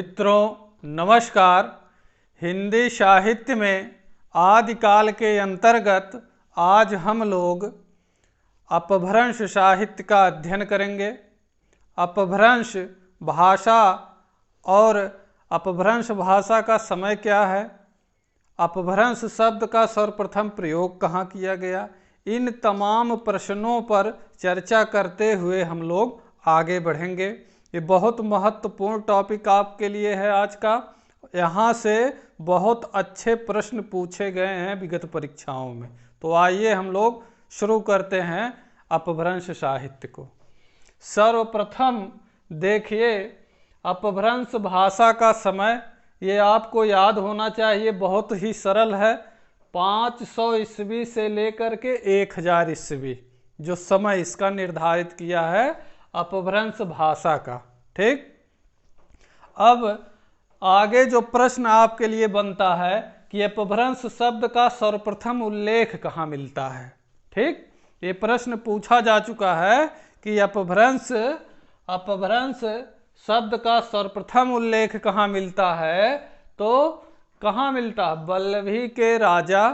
मित्रों नमस्कार। हिंदी साहित्य में आदिकाल के अंतर्गत आज हम लोग अपभ्रंश साहित्य का अध्ययन करेंगे। अपभ्रंश भाषा और अपभ्रंश भाषा का समय क्या है, अपभ्रंश शब्द का सर्वप्रथम प्रयोग कहाँ किया गया, इन तमाम प्रश्नों पर चर्चा करते हुए हम लोग आगे बढ़ेंगे। ये बहुत महत्वपूर्ण टॉपिक आपके लिए है आज का। यहाँ से बहुत अच्छे प्रश्न पूछे गए हैं विगत परीक्षाओं में। तो आइए हम लोग शुरू करते हैं अपभ्रंश साहित्य को। सर्वप्रथम देखिए, अपभ्रंश भाषा का समय ये आपको याद होना चाहिए, बहुत ही सरल है। 500 ईस्वी से लेकर के 1000 ईस्वी जो समय इसका निर्धारित किया है अपभ्रंश भाषा का। ठीक, अब आगे जो प्रश्न आपके लिए बनता है कि अपभ्रंश शब्द का सर्वप्रथम उल्लेख कहाँ मिलता है। ठीक, ये प्रश्न पूछा जा चुका है कि अपभ्रंश शब्द का सर्वप्रथम उल्लेख कहाँ मिलता है। तो कहाँ मिलता है? वल्लभी के राजा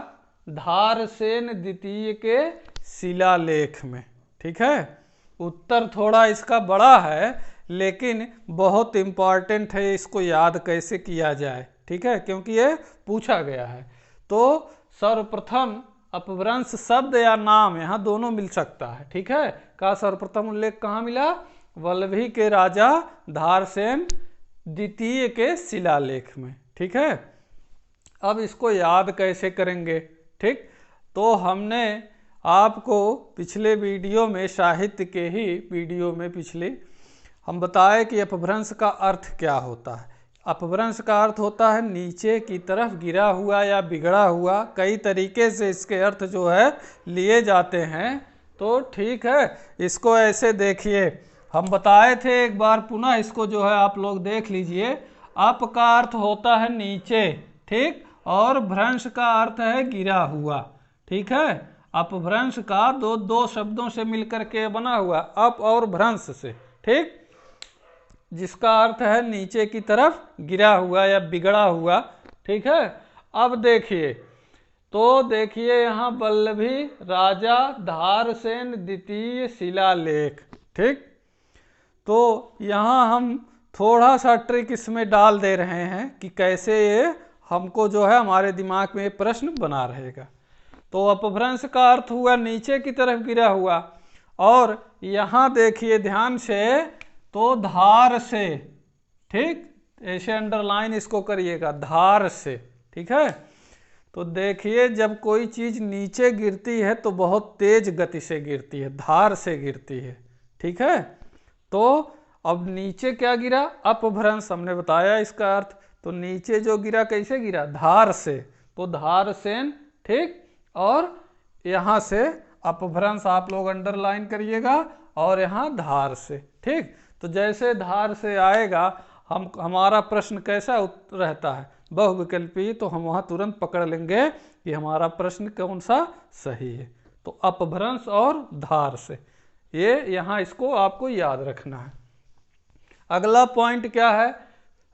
धारसेन द्वितीय के शिलालेख में। ठीक है, उत्तर थोड़ा इसका बड़ा है लेकिन बहुत इम्पॉर्टेंट है, इसको याद कैसे किया जाए। ठीक है, क्योंकि ये पूछा गया है। तो सर्वप्रथम अपभ्रंश शब्द या नाम यहाँ दोनों मिल सकता है। ठीक है, का सर्वप्रथम उल्लेख कहाँ मिला? वल्लभी के राजा धारसेन द्वितीय के शिलालेख में। ठीक है, अब इसको याद कैसे करेंगे? ठीक, तो हमने आपको पिछले वीडियो में, साहित्य के ही वीडियो में पिछले, हम बताए कि अपभ्रंश का अर्थ क्या होता है। अपभ्रंश का अर्थ होता है नीचे की तरफ गिरा हुआ या बिगड़ा हुआ। कई तरीके से इसके अर्थ जो है लिए जाते हैं। तो ठीक है, इसको ऐसे देखिए, हम बताए थे एक बार, पुनः इसको जो है आप लोग देख लीजिए। अप का अर्थ होता है नीचे, ठीक, और भ्रंश का अर्थ है गिरा हुआ। ठीक है, अपभ्रंश का दो शब्दों से मिलकर के बना हुआ, अप और भ्रंश से। ठीक, जिसका अर्थ है नीचे की तरफ गिरा हुआ या बिगड़ा हुआ। ठीक है, अब देखिए, तो देखिए यहाँ वल्लभी राजा धारसेन द्वितीय शिलालेख। ठीक, तो यहाँ हम थोड़ा सा ट्रिक इसमें डाल दे रहे हैं कि कैसे ये हमको जो है हमारे दिमाग में प्रश्न बना रहेगा। तो अपभ्रंश का अर्थ हुआ नीचे की तरफ गिरा हुआ, और यहाँ देखिए ध्यान से, तो धार से। ठीक, ऐसे अंडरलाइन इसको करिएगा, धार से। ठीक है, तो देखिए जब कोई चीज़ नीचे गिरती है तो बहुत तेज गति से गिरती है, धार से गिरती है। ठीक है, तो अब नीचे क्या गिरा? अपभ्रंश, हमने बताया इसका अर्थ। तो नीचे जो गिरा कैसे गिरा? धार से। तो धारसेन। ठीक, और यहाँ से अपभ्रंश आप लोग अंडरलाइन करिएगा, और यहाँ धार से। ठीक, तो जैसे धार से आएगा, हमारा प्रश्न कैसा रहता है? बहुविकल्पी। तो हम वहाँ तुरंत पकड़ लेंगे कि हमारा प्रश्न कौन सा सही है। तो अपभ्रंश और धार से, ये यहाँ इसको आपको याद रखना है। अगला पॉइंट क्या है?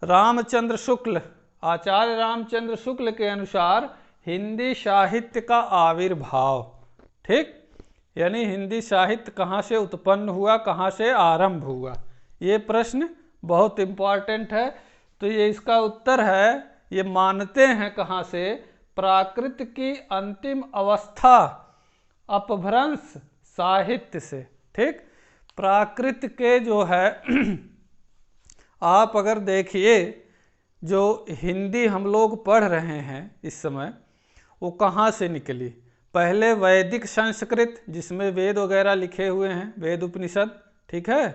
रामचंद्र शुक्ल, आचार्य रामचंद्र शुक्ल के अनुसार हिंदी साहित्य का आविर्भाव। ठीक, यानी हिंदी साहित्य कहाँ से उत्पन्न हुआ, कहाँ से आरंभ हुआ, ये प्रश्न बहुत इम्पॉर्टेंट है। तो ये इसका उत्तर है, ये मानते हैं कहाँ से? प्राकृत की अंतिम अवस्था अपभ्रंश साहित्य से। ठीक, प्राकृत के जो है आप अगर देखिए, जो हिंदी हम लोग पढ़ रहे हैं इस समय, वो कहाँ से निकली? पहले वैदिक संस्कृत, जिसमें वेद वगैरह लिखे हुए हैं, वेद उपनिषद। ठीक है,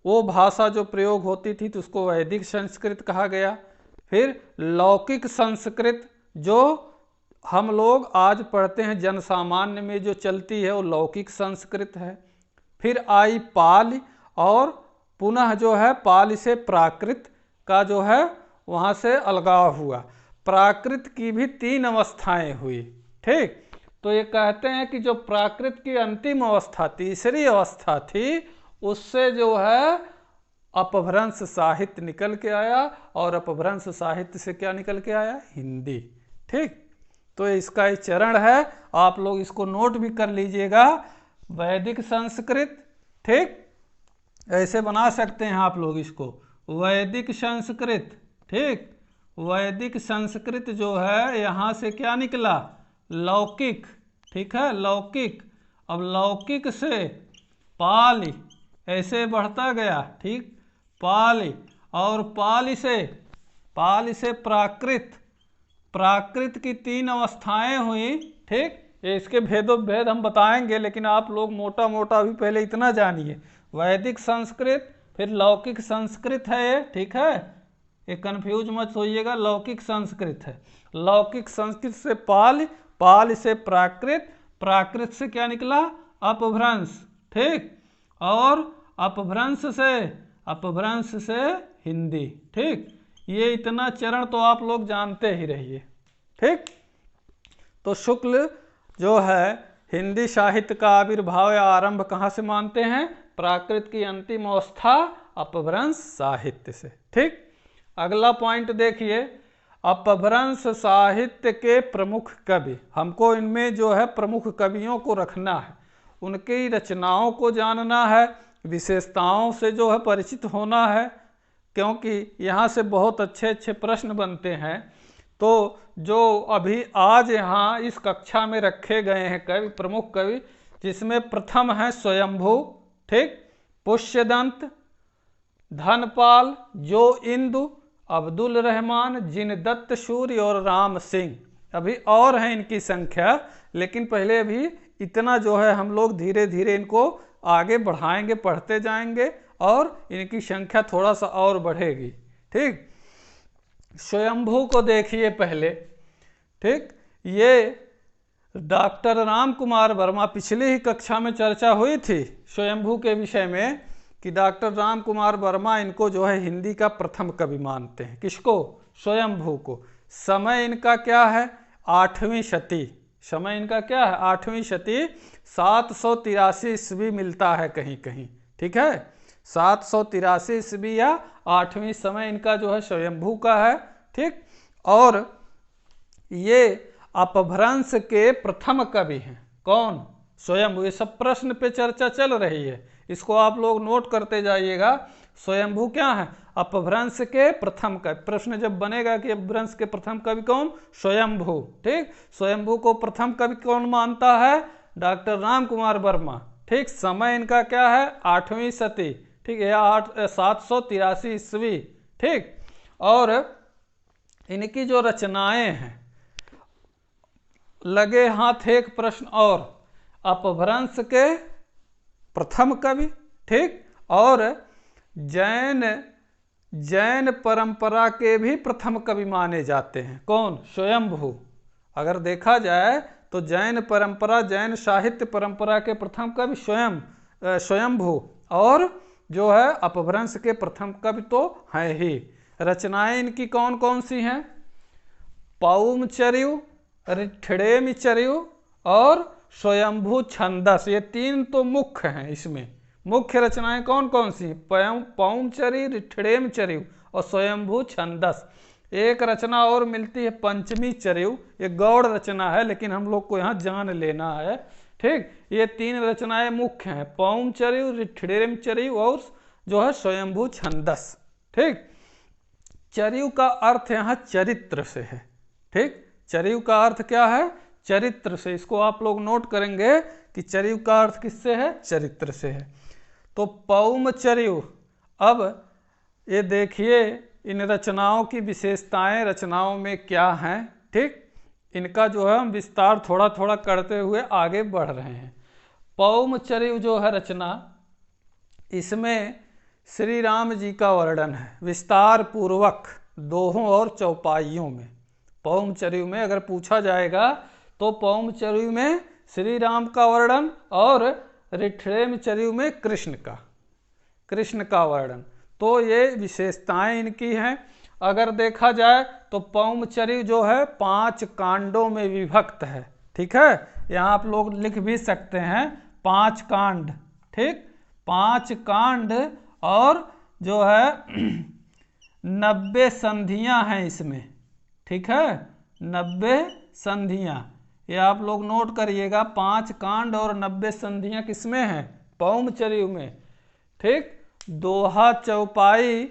वो भाषा जो प्रयोग होती थी तो उसको वैदिक संस्कृत कहा गया। फिर लौकिक संस्कृत, जो हम लोग आज पढ़ते हैं, जन सामान्य में जो चलती है, वो लौकिक संस्कृत है। फिर आई पाली, और पुनः जो है पाली से प्राकृत का जो है वहाँ से अलगाव हुआ। प्राकृत की भी 3 अवस्थाएं हुई। ठीक, तो ये कहते हैं कि जो प्राकृत की अंतिम अवस्था, तीसरी अवस्था थी, उससे जो है अपभ्रंश साहित्य निकल के आया, और अपभ्रंश साहित्य से क्या निकल के आया? हिंदी। ठीक, तो इसका एक चरण है, आप लोग इसको नोट भी कर लीजिएगा। वैदिक संस्कृत, ठीक, ऐसे बना सकते हैं आप लोग इसको, वैदिक संस्कृत। ठीक, वैदिक संस्कृत जो है यहाँ से क्या निकला? लौकिक। ठीक है, लौकिक। अब लौकिक से पाली, ऐसे बढ़ता गया। ठीक, पाली, और पाली से प्राकृत। प्राकृत की 3 अवस्थाएं हुई। ठीक, ये इसके भेद हम बताएंगे, लेकिन आप लोग मोटा मोटा अभी पहले इतना जानिए, वैदिक संस्कृत, फिर लौकिक संस्कृत है ये। ठीक है, ये कंफ्यूज मत होइएगा, लौकिक संस्कृत है। लौकिक संस्कृत से पाल से प्राकृत, प्राकृत से क्या निकला? अपभ्रंश। ठीक, और अपभ्रंश से हिंदी। ठीक, ये इतना चरण तो आप लोग जानते ही रहिए। ठीक, तो शुक्ल जो है हिंदी साहित्य का आविर्भाव या आरंभ कहाँ से मानते हैं? प्राकृत की अंतिम अवस्था अपभ्रंश साहित्य से। ठीक, अगला पॉइंट देखिए, अपभ्रंश साहित्य के प्रमुख कवि। हमको इनमें जो है प्रमुख कवियों को रखना है, उनकी रचनाओं को जानना है, विशेषताओं से जो है परिचित होना है, क्योंकि यहाँ से बहुत अच्छे अच्छे प्रश्न बनते हैं। तो जो अभी आज यहाँ इस कक्षा में रखे गए हैं कवि, प्रमुख कवि, जिसमें प्रथम है स्वयंभू। ठीक, पुष्यदंत, धनपाल, जो इंदु, अब्दुल रहमान, जिनदत्त सूर्य और राम सिंह। अभी और हैं इनकी संख्या, लेकिन पहले अभी इतना जो है हम लोग धीरे धीरे इनको आगे बढ़ाएंगे, पढ़ते जाएंगे, और इनकी संख्या थोड़ा सा और बढ़ेगी। ठीक, स्वयंभू को देखिए पहले। ठीक, ये डॉक्टर राम कुमार वर्मा, पिछली ही कक्षा में चर्चा हुई थी स्वयंभू के विषय में, कि डॉक्टर राम कुमार वर्मा इनको जो है हिंदी का प्रथम कवि मानते हैं। किसको? स्वयंभू को। समय इनका क्या है? 8वीं शती। समय इनका क्या है? 8वीं शती, 783 ईस्वी मिलता है कहीं कहीं। ठीक है, 783 ईस्वी या 8वीं समय इनका जो है स्वयंभू का है। ठीक, और ये अपभ्रंश के प्रथम कवि हैं। कौन? स्वयंभू। ये सब प्रश्न पे चर्चा चल रही है, इसको आप लोग नोट करते जाइएगा। स्वयंभू क्या है? अपभ्रंश के प्रथम कवि। प्रश्न जब बनेगा कि अपभ्रंश के प्रथम कवि कौन? स्वयंभू। ठीक, स्वयंभू को प्रथम कवि कौन मानता है? डॉक्टर राम कुमार वर्मा। ठीक, समय इनका क्या है? 8वीं शती। ठीक है, 783 ईस्वी। ठीक, और इनकी जो रचनाएं हैं, लगे हाथ एक प्रश्न और, अपभ्रंश के प्रथम कवि। ठीक, और जैन परंपरा के भी प्रथम कवि माने जाते हैं। कौन? स्वयंभू। अगर देखा जाए तो जैन परंपरा, जैन साहित्य परंपरा के प्रथम कवि स्वयंभू, और जो है अपभ्रंश के प्रथम कवि तो हैं ही। रचनाएं इनकी कौन कौन सी हैं? पौमचर्यु, ऋठिणेमिचर्यु और स्वयंभू छंदस। ये 3 तो मुख्य हैं। इसमें मुख्य रचनाएं कौन कौन सी? पौमचर्य, ऋठिणेमिचर्यु और स्वयंभू छंदस। एक रचना और मिलती है पंचमी चर्यु, ये गौड़ रचना है, लेकिन हम लोग को यहाँ जान लेना है। ठीक, ये 3 रचनाएं मुख्य हैं, पौमचर्यु, ऋठिणेमिचर्यु और जो है स्वयंभू छंदस। ठीक, चर्यु का अर्थ यहाँ चरित्र से है। ठीक, चर्यु का अर्थ क्या है? चरित्र से। इसको आप लोग नोट करेंगे कि चर्यु का अर्थ किससे है? चरित्र से है। तो पौमचर्यु, अब ये देखिए इन रचनाओं की विशेषताएं रचनाओं में क्या हैं। ठीक, इनका जो है हम विस्तार थोड़ा थोड़ा करते हुए आगे बढ़ रहे हैं। पौमचर्यु जो है रचना, इसमें श्री राम जी का वर्णन है विस्तार पूर्वक, दोहों और चौपाइयों में। पौमचर्यु में अगर पूछा जाएगा तो पौमचर्यु में श्री राम का वर्णन और ऋठिणेमिचर्यु में कृष्ण का वर्णन। तो ये विशेषताएं इनकी हैं। अगर देखा जाए तो पौमचर्यु जो है 5 कांडों में विभक्त है। ठीक है, यहाँ आप लोग लिख भी सकते हैं 5 कांड। ठीक, 5 कांड और जो है 90 संधियां हैं इसमें, ठीक है, 90 संधियां, ये आप लोग नोट करिएगा। 5 कांड और 90 संधियां किसमें हैं? पौमचर्यु में, ठीक। दोहा चौपाई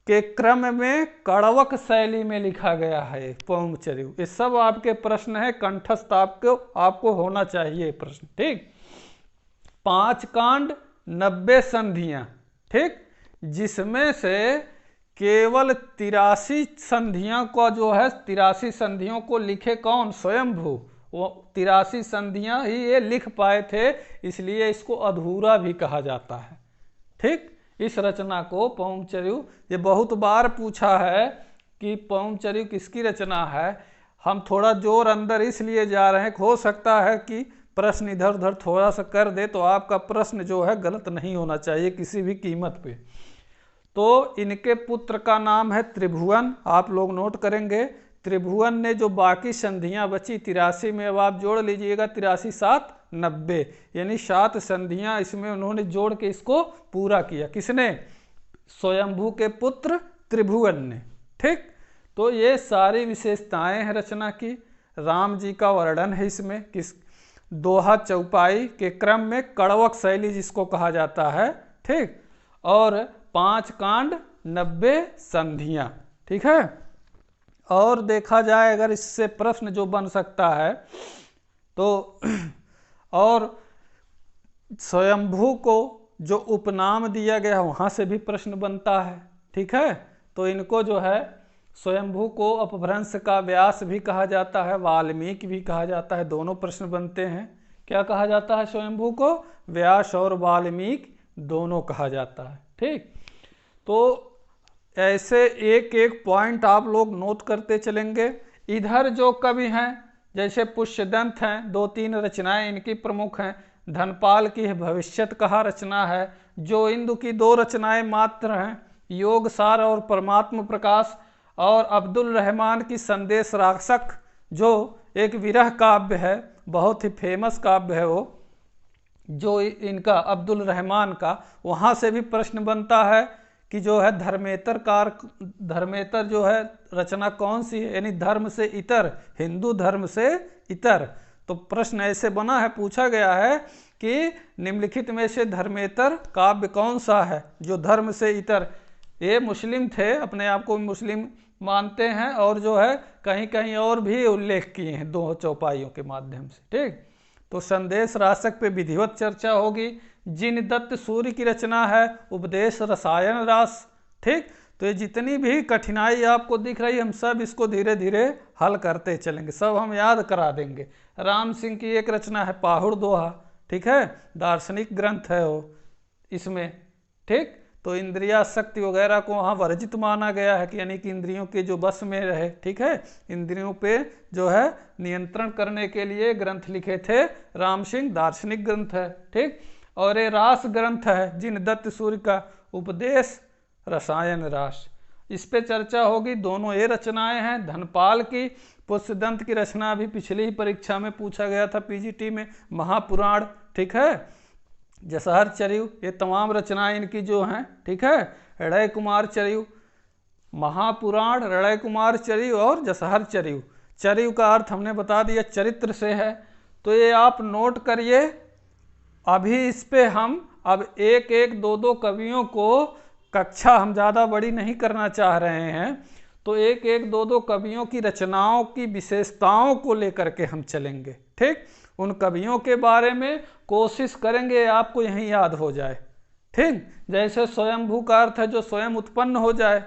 के क्रम में कड़वक शैली में लिखा गया है पौमचर्यु। ये सब आपके प्रश्न है, कंठस्थ आपको होना चाहिए प्रश्न, ठीक। 5 कांड 90 संधियां, ठीक, जिसमें से केवल 83 संधियों को जो है 83 संधियों को लिखे कौन? स्वयंभू। वो 83 संधियां ही ये लिख पाए थे, इसलिए इसको अधूरा भी कहा जाता है, ठीक। इस रचना को पौमचर्यु, ये बहुत बार पूछा है कि पौमचर्यु किसकी रचना है। हम थोड़ा जोर अंदर इसलिए जा रहे हैं, हो सकता है कि प्रश्न इधर उधर थोड़ा सा कर दे तो आपका प्रश्न जो है गलत नहीं होना चाहिए किसी भी कीमत पे। तो इनके पुत्र का नाम है त्रिभुवन, आप लोग नोट करेंगे। त्रिभुवन ने जो बाकी संधियां बची 83 में, अब आप जोड़ लीजिएगा 83 7 90, यानी 7 संधियां इसमें उन्होंने जोड़ के इसको पूरा किया। किसने? स्वयंभू के पुत्र त्रिभुवन ने, ठीक। तो ये सारी विशेषताएं हैं रचना की। राम जी का वर्णन है इसमें, किस दोहा चौपाई के क्रम में कड़वक शैली जिसको कहा जाता है, ठीक। और 5 कांड 90 संधियां, ठीक है। और देखा जाए अगर इससे प्रश्न जो बन सकता है तो और स्वयंभू को जो उपनाम दिया गया वहाँ से भी प्रश्न बनता है, ठीक है। तो इनको जो है स्वयंभू को अपभ्रंश का व्यास भी कहा जाता है, वाल्मीकि भी कहा जाता है, दोनों प्रश्न बनते हैं। क्या कहा जाता है स्वयंभू को? व्यास और वाल्मीकि दोनों कहा जाता है, ठीक। तो ऐसे एक एक पॉइंट आप लोग नोट करते चलेंगे। इधर जो कवि हैं जैसे पुष्यदंत हैं, 2-3 रचनाएं इनकी प्रमुख हैं। धनपाल की भविष्यत कहा रचना है, जो इंदु की 2 रचनाएं मात्र हैं, योग सार और परमात्म प्रकाश। और अब्दुल रहमान की संदेश राक्षक जो एक विरह काव्य है, बहुत ही फेमस काव्य है वो, जो इनका अब्दुल रहमान का, वहाँ से भी प्रश्न बनता है कि जो है धर्मेतर जो है रचना कौन सी है, यानी धर्म से इतर, हिंदू धर्म से इतर। तो प्रश्न ऐसे बना है, पूछा गया है कि निम्नलिखित में से धर्मेतर काव्य कौन सा है जो धर्म से इतर। ये मुस्लिम थे, अपने आप को मुस्लिम मानते हैं, और जो है कहीं कहीं और भी उल्लेख किए हैं 2 चौपाइयों के माध्यम से, ठीक। तो संदेश राशक पे विधिवत चर्चा होगी। जिन दत्त सूर्य की रचना है उपदेश रसायन रास, ठीक। तो ये जितनी भी कठिनाई आपको दिख रही है, हम सब इसको धीरे धीरे हल करते चलेंगे, सब हम याद करा देंगे। राम सिंह की एक रचना है पाहुड़ दोहा, ठीक है, दार्शनिक ग्रंथ है वो इसमें, ठीक। तो इंद्रिया शक्ति वगैरह को वहाँ वर्जित माना गया है कि यानी कि इंद्रियों के जो बस में रहे, ठीक है, इंद्रियों पे जो है नियंत्रण करने के लिए ग्रंथ लिखे थे राम सिंह, दार्शनिक ग्रंथ है, ठीक। और ये रास ग्रंथ है जिन दत्त सूर्य का, उपदेश रसायन रास, इस पे चर्चा होगी। दोनों ये रचनाएं हैं। धनपाल की पुष्यदंत की रचना भी पिछली ही परीक्षा में पूछा गया था पीजीटी में, महापुराण, ठीक है, जसहर चर्यु, ये तमाम रचनाएं इनकी जो हैं, ठीक है। ऋणय कुमार चर्यु, महापुराण, ऋणय कुमार चर्यु और जसहर चर्यु। चर्यु का अर्थ हमने बता दिया चरित्र से है, तो ये आप नोट करिए। अभी इस पे हम अब एक एक 2-2 कवियों को, कक्षा हम ज़्यादा बड़ी नहीं करना चाह रहे हैं, तो एक एक 2-2 कवियों की रचनाओं की विशेषताओं को लेकर के हम चलेंगे, ठीक। उन कवियों के बारे में कोशिश करेंगे आपको यहीं याद हो जाए, ठीक। जैसे स्वयंभू का अर्थ है जो स्वयं उत्पन्न हो जाए,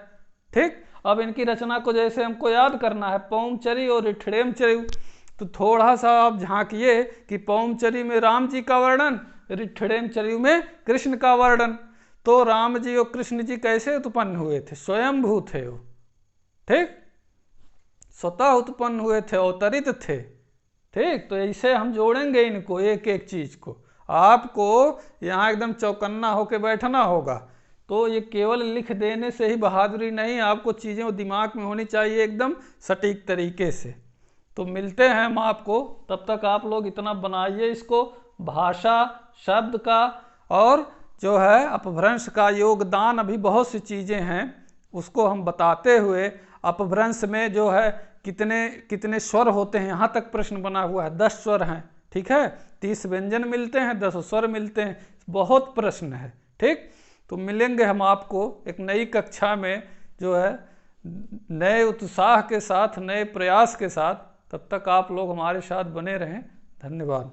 ठीक। अब इनकी रचना को जैसे हमको याद करना है, पौमचर्यु और ऋठिणेमचर्यु, तो थोड़ा सा आप झांकिए कि पौमचर्यु में राम जी का वर्णन, ऋठिणेमचर्यु में कृष्ण का वर्णन। तो राम जी और कृष्ण जी कैसे उत्पन्न हुए थे? स्वयंभू थे वो, ठीक, स्वतः उत्पन्न हुए थे, अवतरित थे, ठीक। तो ऐसे हम जोड़ेंगे इनको, एक एक चीज को। आपको यहाँ एकदम चौकन्ना होके बैठना होगा। तो ये केवल लिख देने से ही बहादुरी नहीं, आपको चीजें दिमाग में होनी चाहिए एकदम सटीक तरीके से। तो मिलते हैं हम आपको, तब तक आप लोग इतना बनाइए इसको, भाषा शब्द का और जो है अपभ्रंश का योगदान, अभी बहुत सी चीज़ें हैं उसको हम बताते हुए, अपभ्रंश में जो है कितने कितने स्वर होते हैं, यहाँ तक प्रश्न बना हुआ है, 10 स्वर हैं, ठीक है, 30 व्यंजन मिलते हैं, 10 स्वर मिलते हैं, बहुत प्रश्न है। ठीक, तो मिलेंगे हम आपको एक नई कक्षा में जो है नए उत्साह के साथ, नए प्रयास के साथ। तब तक आप लोग हमारे साथ बने रहें। धन्यवाद।